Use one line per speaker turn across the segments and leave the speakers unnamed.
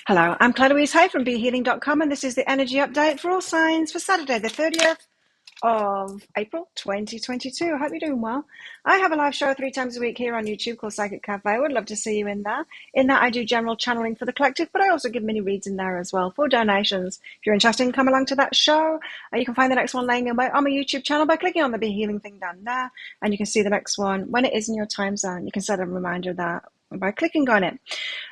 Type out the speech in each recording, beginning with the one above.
Hello, I'm Claire Louise Hay from BeHealing.com, and this is the energy update for all signs for Saturday, the 30th of April 2022. I hope you're doing well. I have a live show 3 times a week here on YouTube called Psychic Cafe. I would love to see you in there. In that, I do general channeling for the collective, but I also give mini reads in there as well for donations. If you're interested, come along to that show. You can find the next one laying away on my YouTube channel by clicking on the Be Healing thing down there, and you can see the next one when it is in your time zone. You can set a reminder of that by clicking on it.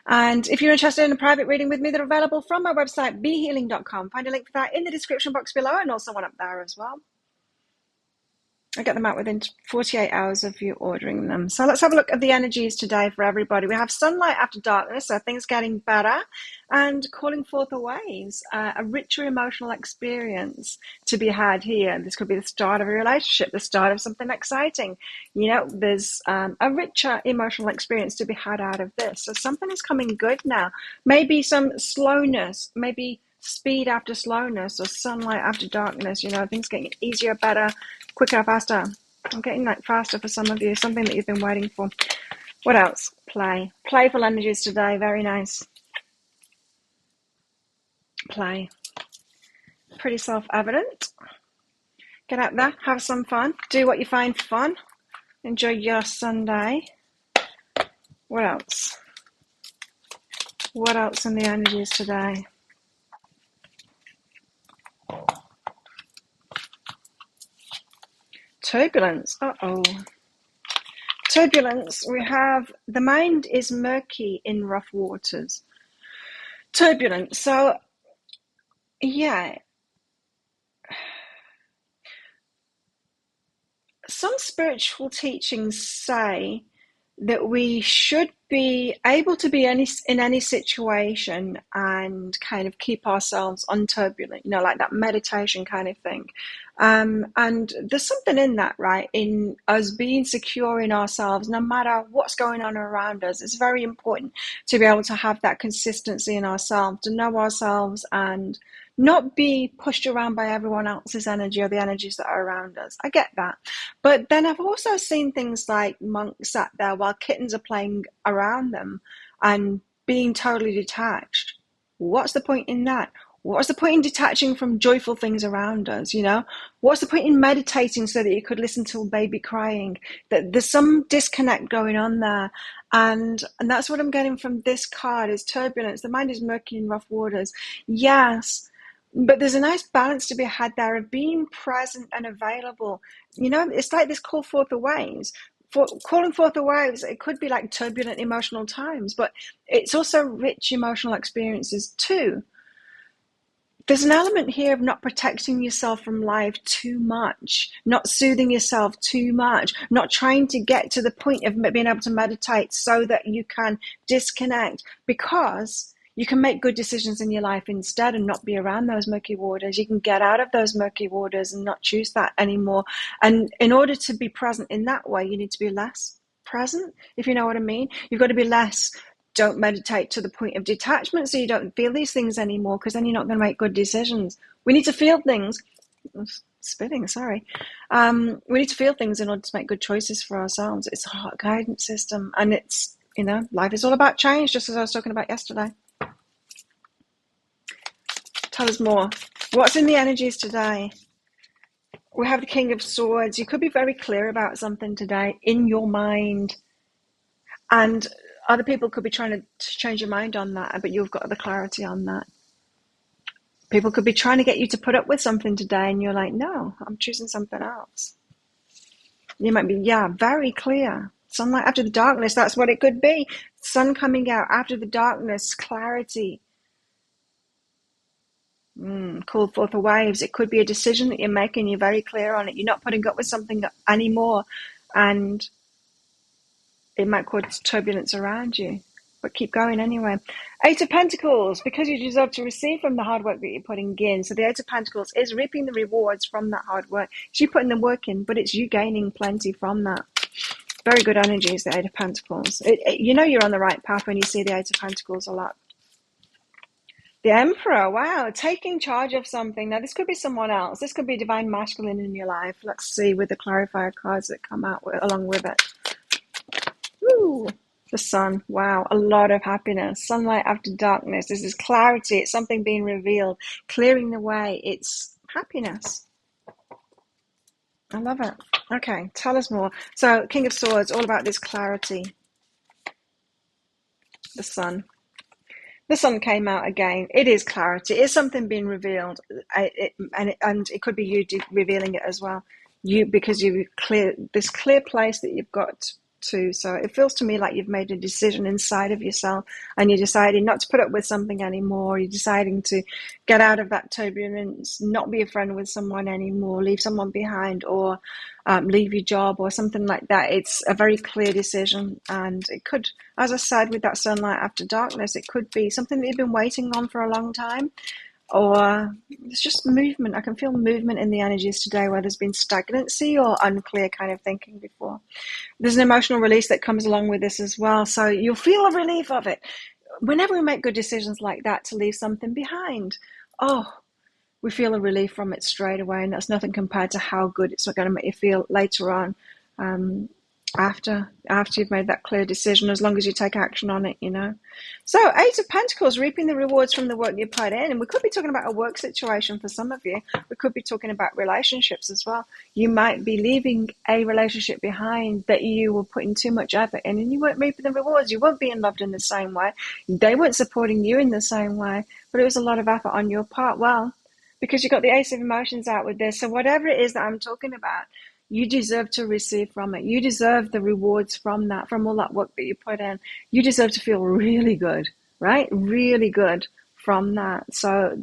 And if you're interested in a private reading with me, they're available from my website, behealing.com. Find a link for that in the description box below, and also one up there as well. I get them out within 48 hours of you ordering them. So let's have a look at the energies today for everybody. We have sunlight after darkness, so things getting better, and calling forth the waves, a richer emotional experience to be had here. This could be the start of a relationship, the start of something exciting. You know, there's a richer emotional experience to be had out of this. So something is coming good now. Maybe some slowness, maybe speed after slowness, or sunlight after darkness. You know, things getting easier, better, quicker, faster. I'm getting like faster for some of you, something that you've been waiting for. What else? Play. Playful energies today. Very nice. Play. Pretty self-evident. Get out there, have some fun. Do what you find fun. Enjoy your Sunday. What else? What else in the energies today? Turbulence. Uh-oh. Turbulence. We have the mind is murky in rough waters. Turbulence. So, yeah. Some spiritual teachings say that we should be able to be in any situation and kind of keep ourselves unturbulent, you know, like that meditation kind of thing. And there's something in that, right? In us being secure in ourselves, no matter what's going on around us. It's very important to be able to have that consistency in ourselves, to know ourselves and not be pushed around by everyone else's energy or the energies that are around us. I get that. But then I've also seen things like monks sat there while kittens are playing around them and being totally detached. What's the point in that? What's the point in detaching from joyful things around us, you know? What's the point in meditating so that you could listen to a baby crying? That there's some disconnect going on there. And that's what I'm getting from this card is turbulence. The mind is murky in rough waters. Yes. But there's a nice balance to be had there of being present and available. You know, it's like this call forth the waves. For calling forth the waves, it could be like turbulent emotional times, but it's also rich emotional experiences too. There's an element here of not protecting yourself from life too much, not soothing yourself too much, not trying to get to the point of being able to meditate so that you can disconnect, because you can make good decisions in your life instead and not be around those murky waters. You can get out of those murky waters and not choose that anymore. And in order to be present in that way, you need to be less present, if you know what I mean. You've got to be less. Don't meditate to the point of detachment so you don't feel these things anymore, because then you're not going to make good decisions. We need to feel things. Spitting, sorry. We need to feel things in order to make good choices for ourselves. It's a heart guidance system, and it's, you know, life is all about change, just as I was talking about yesterday. Tell us more. What's in the energies today? We have the King of Swords. You could be very clear about something today in your mind, and other people could be trying to change your mind on that, but you've got the clarity on that. People could be trying to get you to put up with something today, and you're like, no, I'm choosing something else. You might be, very clear. Sunlight after the darkness, that's what it could be. Sun coming out after the darkness, clarity. Call forth the waves. It could be a decision that you're making. You're very clear on it. You're not putting up with something anymore, and it might cause turbulence around you, but keep going anyway. 8 of Pentacles, because you deserve to receive from the hard work that you're putting in. So the 8 of Pentacles is reaping the rewards from that hard work. It's you putting the work in, but it's you gaining plenty from that. Very good energies, the 8 of Pentacles. You know you're on the right path when you see the 8 of Pentacles a lot. The Emperor, wow, taking charge of something. Now, this could be someone else. This could be divine masculine in your life. Let's see with the clarifier cards that come out along with it. Woo! The sun. Wow. A lot of happiness. Sunlight after darkness. This is clarity. It's something being revealed, clearing the way. It's happiness. I love it. Okay. Tell us more. So, King of Swords, all about this clarity. The sun. The sun came out again. It is clarity. It's something being revealed, and it could be you revealing it as well. You, because you clear this clear place that you've got to. So it feels to me like you've made a decision inside of yourself, and you're deciding not to put up with something anymore. You're deciding to get out of that turbulence, not be a friend with someone anymore, leave someone behind, or leave your job or something like that. It's a very clear decision, and it could, as I said, with that sunlight after darkness, it could be something that you've been waiting on for a long time, or it's just movement. I can feel movement in the energies today where there's been stagnancy or unclear kind of thinking before. There's an emotional release that comes along with this as well, so you'll feel a relief of it. Whenever we make good decisions like that to leave something behind, oh, we feel a relief from it straight away, and that's nothing compared to how good it's going to make you feel later on, um, after you've made that clear decision, as long as you take action on it, you know. So, Eight of Pentacles, reaping the rewards from the work you put in. And we could be talking about a work situation for some of you. We could be talking about relationships as well. You might be leaving a relationship behind that you were putting too much effort in, and you weren't reaping the rewards. You weren't being loved in the same way. They weren't supporting you in the same way, but it was a lot of effort on your part. Well, because you got the Ace of Emotions out with this. So whatever it is that I'm talking about, you deserve to receive from it. You deserve the rewards from that, from all that work that you put in. You deserve to feel really good, right? Really good from that. So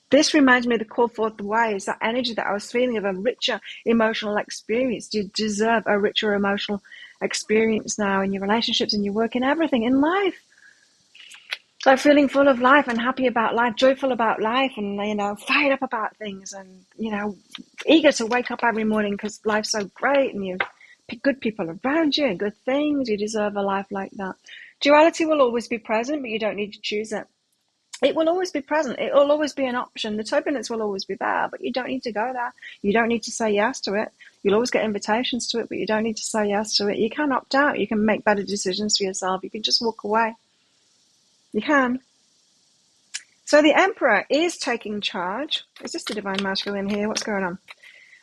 this reminds me of the call forth the waves, that energy that I was feeling of a richer emotional experience. You deserve a richer emotional experience now in your relationships, in your work, in everything, in life. So feeling full of life and happy about life, joyful about life, and, you know, fired up about things, and, you know, eager to wake up every morning because life's so great and you've good people around you and good things. You deserve a life like that. Duality will always be present, but you don't need to choose it. It will always be present. It will always be an option. The turbulence will always be there, but you don't need to go there. You don't need to say yes to it. You'll always get invitations to it, but you don't need to say yes to it. You can opt out. You can make better decisions for yourself. You can just walk away. You can. So the Emperor is taking charge. Is this the Divine Masculine here? What's going on?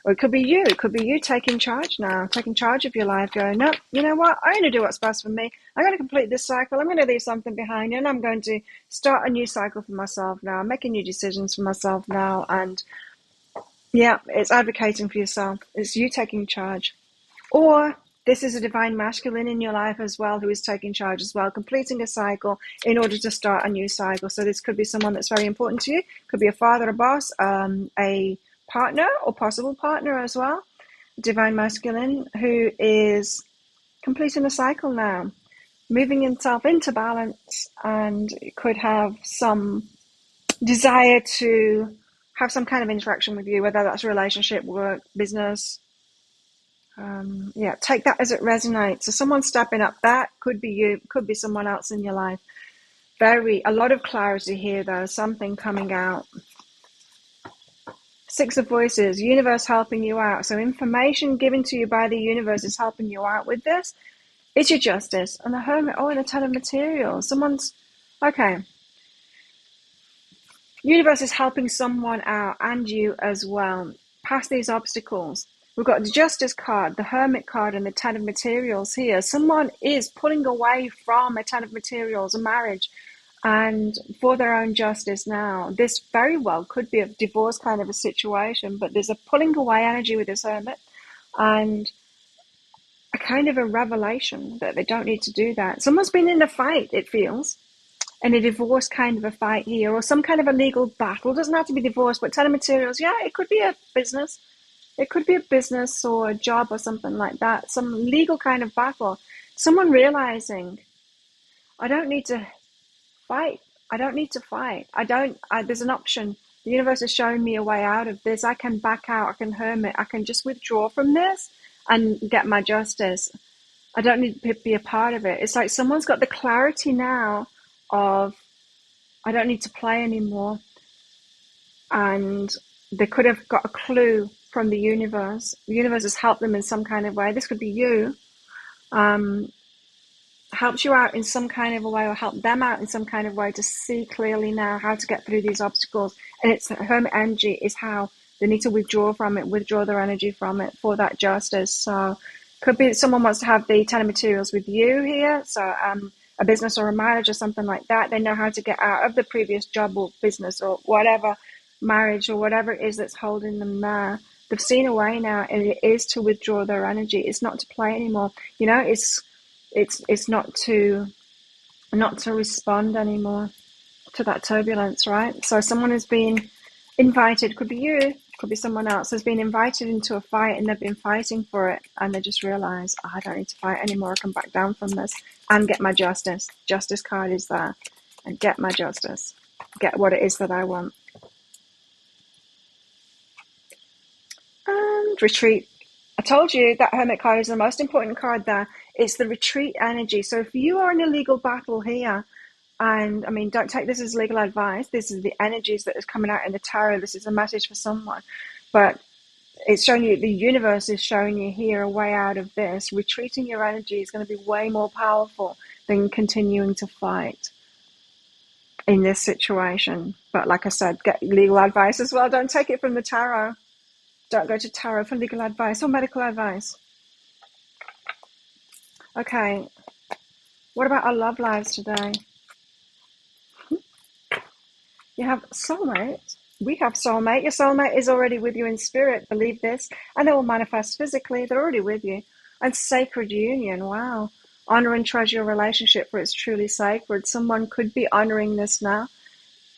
Or it could be you. It could be you taking charge now, taking charge of your life, going, no, you know what? I'm going to do what's best for me. I'm going to complete this cycle. I'm going to leave something behind, and I'm going to start a new cycle for myself now. I'm making new decisions for myself now. And yeah, it's advocating for yourself. It's you taking charge. Or this is a Divine Masculine in your life as well, who is taking charge as well, completing a cycle in order to start a new cycle. So this could be someone that's very important to you. Could be a father, a boss, a partner or possible partner as well. Divine Masculine who is completing a cycle now, moving himself into balance, and could have some desire to have some kind of interaction with you, whether that's relationship, work, business. Take that as it resonates. So someone stepping up, that could be you, could be someone else in your life. A lot of clarity here though, something coming out. Six of Voices, universe helping you out. So information given to you by the universe is helping you out with this. It's your Justice. And the Hermit, and the Ten of Materials. Okay. Universe is helping someone out, and you as well, past these obstacles. We've got the Justice card, the Hermit card, and the Ten of Materials here. Someone is pulling away from a Ten of Materials, a marriage, and for their own justice now. This very well could be a divorce kind of a situation, but there's a pulling away energy with this Hermit, and a kind of a revelation that they don't need to do that. Someone's been in a fight, it feels, and a divorce kind of a fight here, or some kind of a legal battle. It doesn't have to be divorce, but Ten of Materials, yeah, it could be a business. It could be a business or a job or something like that. Some legal kind of battle. Someone realizing, I don't need to fight. I don't need to fight. There's an option. The universe is showing me a way out of this. I can back out. I can hermit. I can just withdraw from this and get my justice. I don't need to be a part of it. It's like someone's got the clarity now of, I don't need to play anymore. And they could have got a clue from the universe. The universe has helped them in some kind of way. This could be you. helps you out in some kind of a way, or help them out in some kind of way to see clearly now how to get through these obstacles. And it's hermit energy is how they need to withdraw from it, withdraw their energy from it for that justice. So could be that someone wants to have the Ten of Materials with you here. So a business or a marriage or something like that. They know how to get out of the previous job or business or whatever, marriage or whatever it is that's holding them there. They've seen a way now, and it is to withdraw their energy. It's not to play anymore. You know, it's not to respond anymore to that turbulence, right? So someone has been invited, could be you, could be someone else, has been invited into a fight, and they've been fighting for it, and they just realize, oh, I don't need to fight anymore. I can back down from this and get my justice. Justice card is there, and get my justice, get what it is that I want. And retreat. I told you that Hermit card is the most important card there. It's the retreat energy. So if you are in a legal battle here, and I mean, don't take this as legal advice. This is the energies that is coming out in the tarot. This is a message for someone. But it's showing you, the universe is showing you here a way out of this. Retreating your energy is going to be way more powerful than continuing to fight in this situation. But like I said, get legal advice as well. Don't take it from the tarot. Don't go to tarot for legal advice or medical advice. Okay, what about our love lives today? You have soulmate. We have soulmate. Your soulmate is already with you in spirit. Believe this. And they will manifest physically. They're already with you. And sacred union. Wow. Honor and treasure your relationship, for it's truly sacred. Someone could be honoring this now.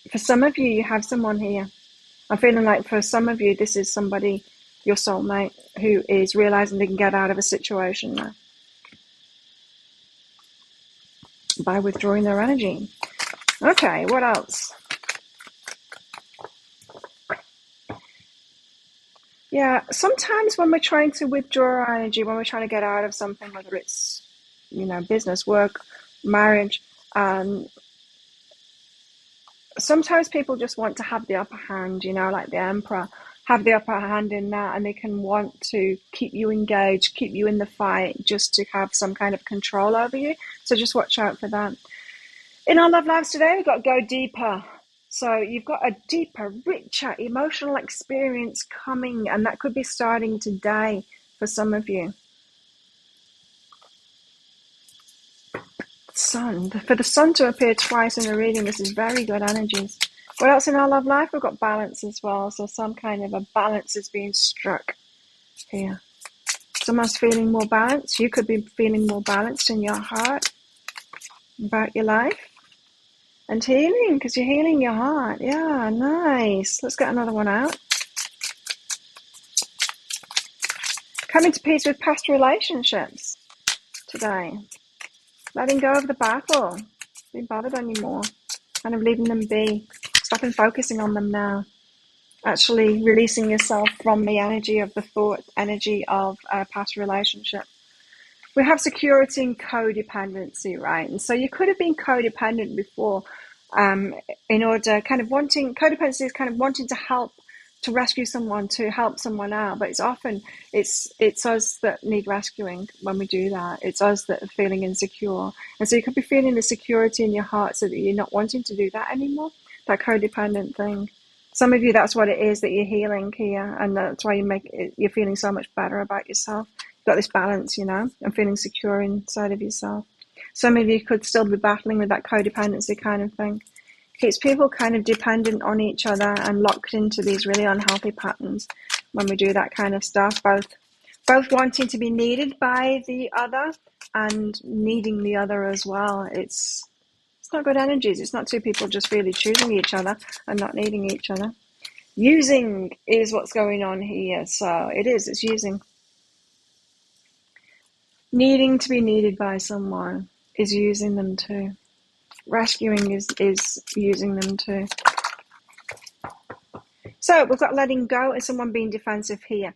For some of you, you have someone here. I'm feeling like for some of you, this is somebody, your soulmate, who is realizing they can get out of a situation now by withdrawing their energy. Okay, what else? Yeah, sometimes when we're trying to withdraw our energy, when we're trying to get out of something, whether it's, business, work, marriage, sometimes people just want to have the upper hand, like the emperor, have the upper hand in that, and they can want to keep you engaged, keep you in the fight, just to have some kind of control over you. So just watch out for that. In our love lives today, we've got to go deeper. So you've got a deeper, richer emotional experience coming, and that could be starting today for some of you. Sun. For the sun to appear twice in the reading, this is very good energies. What else in our love life? We've got balance as well. So some kind of a balance is being struck here. Someone's feeling more balanced. You could be feeling more balanced in your heart about your life. And healing, because you're healing your heart. Yeah, nice. Let's get another one out. Coming to peace with past relationships today. Letting go of the battle. Being bothered anymore. Kind of leaving them be. Stopping focusing on them now. Actually releasing yourself from the energy of the thought, energy of a past relationship. We have security and codependency, right? And so you could have been codependent before, in order, kind of wanting, codependency is kind of wanting to help, to rescue someone, to help someone out. But it's often, it's us that need rescuing when we do that. It's us that are feeling insecure. And so you could be feeling the security in your heart so that you're not wanting to do that anymore, that codependent thing. Some of you, that's what it is that you're healing here. And that's why you're feeling so much better about yourself. Got this balance, and feeling secure inside of yourself. Some of you could still be battling with that codependency kind of thing. Keeps people kind of dependent on each other and locked into these really unhealthy patterns when we do that kind of stuff, both wanting to be needed by the other and needing the other as well. It's not good energies. It's not two people just really choosing each other and not needing each other. Using is what's going on here. So it's using. Needing to be needed by someone is using them too. Rescuing is using them too. So we've got letting go and someone being defensive here.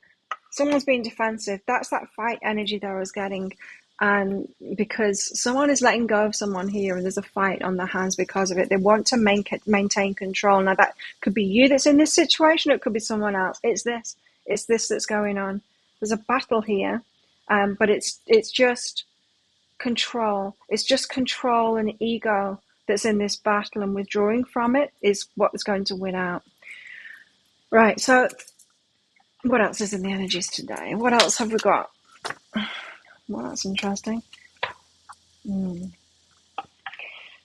Someone's being defensive. That's that fight energy that I was getting. And because someone is letting go of someone here and there's a fight on their hands because of it. They want to maintain control. Now that could be you that's in this situation. It could be someone else. It's this that's going on. There's a battle here. But it's just control. It's just control and ego that's in this battle, and withdrawing from it is what's going to win out. Right, so what else is in the energies today? What else have we got? Well, that's interesting.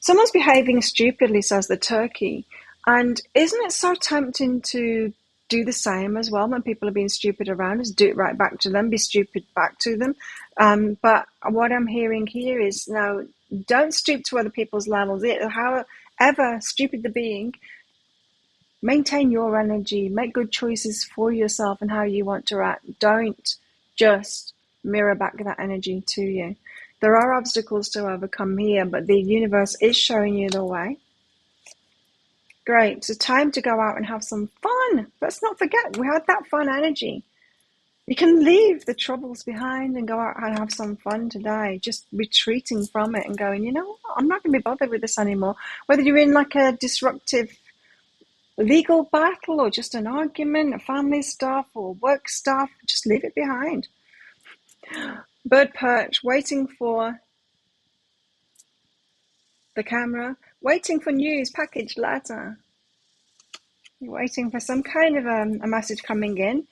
Someone's behaving stupidly, says the turkey. And isn't it so tempting to do the same as well when people are being stupid around us? Do it right back to them, be stupid back to them. But what I'm hearing here is, no, don't stoop to other people's levels. However stupid they're being, maintain your energy, make good choices for yourself and how you want to act. Don't just mirror back that energy to you. There are obstacles to overcome here, but the universe is showing you the way. Great. So time to go out and have some fun. Let's not forget, we had that fun energy. You can leave the troubles behind and go out and have some fun today, just retreating from it and going, you know what? I'm not going to be bothered with this anymore. Whether you're in like a disruptive legal battle or just an argument, a family stuff or work stuff, just leave it behind. Bird perch, waiting for the camera, waiting for news, package letter. You're waiting for some kind of a message coming in.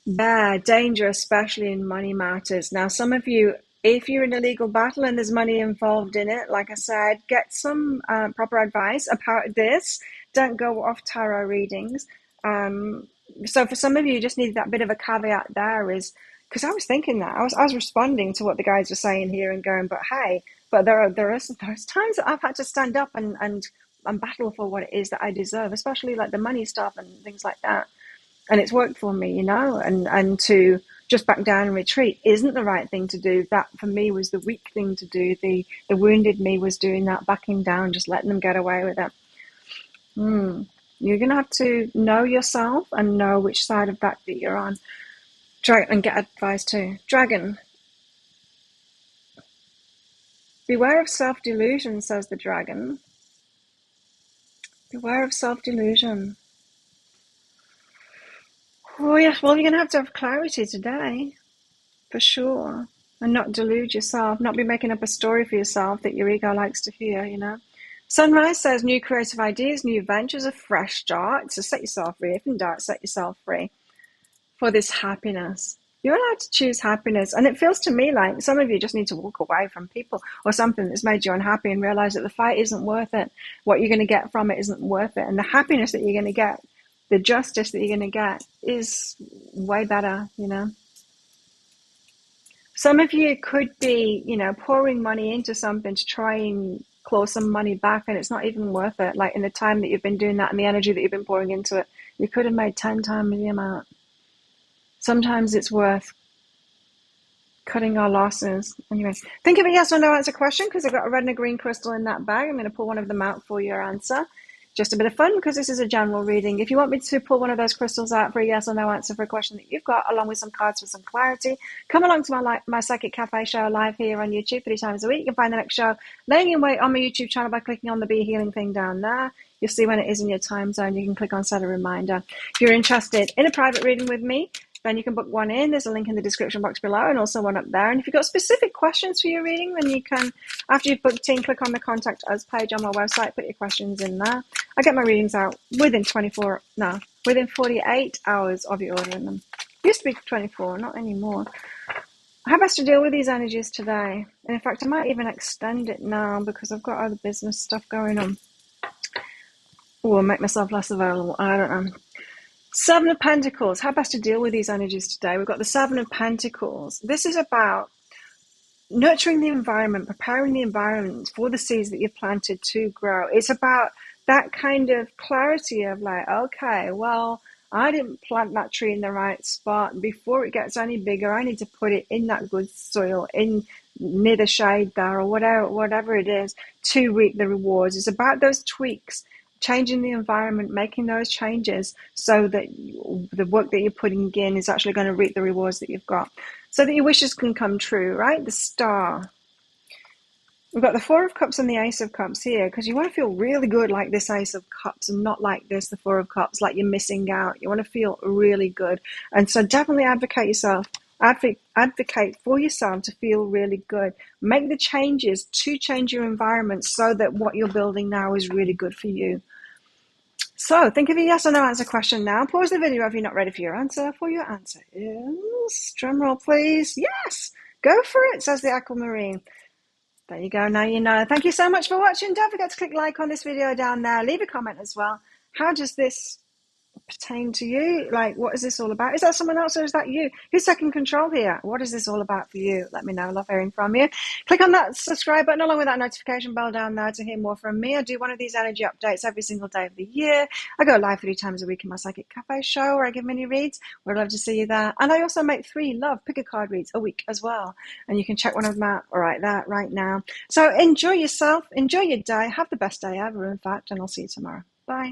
Bear, danger, especially in money matters. Now, some of you, if you're in a legal battle and there's money involved in it, like I said, get some proper advice about this. Don't go off tarot readings. So for some of you, just need that bit of a caveat there is, because I was thinking that. I was responding to what the guys were saying here and going, but hey, but there are times that I've had to stand up and battle for what it is that I deserve, especially like the money stuff and things like that. And it's worked for me, you know, and to just back down and retreat isn't the right thing to do. That for me was the weak thing to do. The wounded me was doing that, backing down, just letting them get away with it. You're going to have to know yourself and know which side of that you're on. And get advice too. Dragon. Beware of self-delusion, says the dragon. Beware of self-delusion. Oh yes, well, you're going to have clarity today, for sure. And not delude yourself, not be making up a story for yourself that your ego likes to hear, you know. Sunrise says new creative ideas, new ventures, a fresh start. So set yourself free. If in doubt, set yourself free for this happiness. You're allowed to choose happiness. And it feels to me like some of you just need to walk away from people or something that's made you unhappy and realize that the fight isn't worth it. What you're going to get from it isn't worth it. And the happiness that you're going to get, the justice that you're going to get is way better, you know. Some of you could be, you know, pouring money into something to try and claw some money back, and it's not even worth it. Like in the time that you've been doing that and the energy that you've been pouring into it, you could have made 10 times the amount. Sometimes it's worth cutting our losses. Anyway, think of a yes or no answer question, because I've got a red and a green crystal in that bag. I'm going to pull one of them out for your answer. Just a bit of fun, because this is a general reading. If you want me to pull one of those crystals out for a yes or no answer for a question that you've got, along with some cards for some clarity, come along to my Psychic Cafe show live here on YouTube 3 times a week. You can find the next show laying in wait on my YouTube channel by clicking on the Be Healing thing down there. You'll see when it is in your time zone. You can click on set a reminder. If you're interested in a private reading with me, then you can book one in. There's a link in the description box below and also one up there. And if you've got specific questions for your reading, then you can, after you've booked in, click on the Contact Us page on my website, put your questions in there. I get my readings out within 48 hours of you ordering them. Used to be 24, not anymore. How best to deal with these energies today? And in fact, I might even extend it now because I've got other business stuff going on. Or make myself less available. I don't know. 7 of Pentacles. How best to deal with these energies today? We've got the 7 of Pentacles. This is about nurturing the environment, preparing the environment for the seeds that you've planted to grow. It's about that kind of clarity of like, okay, well, I didn't plant that tree in the right spot. Before it gets any bigger, I need to put it in that good soil, in near the shade there, or whatever it is, to reap the rewards. It's about those tweaks, changing the environment, making those changes so that the work that you're putting in is actually going to reap the rewards that you've got, so that your wishes can come true, right? The Star. We've got the 4 of Cups and the Ace of Cups here, because you want to feel really good like this Ace of Cups and not like this, the 4 of Cups, like you're missing out. You want to feel really good. And so definitely advocate yourself Advocate for yourself to feel really good. Make the changes to change your environment so that what you're building now is really good for you. So think of a yes or no answer question now. Pause the video if you're not ready for your answer. For your answer is, drum roll please, yes, go for it, says the aquamarine. There you go, now you know. Thank you so much for watching. Don't forget to click like on this video down there. Leave a comment as well. How does this pertain to you? Like, what is this all about? Is that someone else or is that you? Who's taking control here? What is this all about for you? Let me know. Love hearing from you. Click on that subscribe button along with that notification bell down there to hear more from me. I do one of these energy updates every single day of the year. I go live 3 times a week in my Psychic Cafe show where I give mini reads. We'd love to see you there. And I also make 3 love pick a card reads a week as well. And you can check one of them out right now. So enjoy yourself. Enjoy your day. Have the best day ever, in fact. And I'll see you tomorrow. Bye.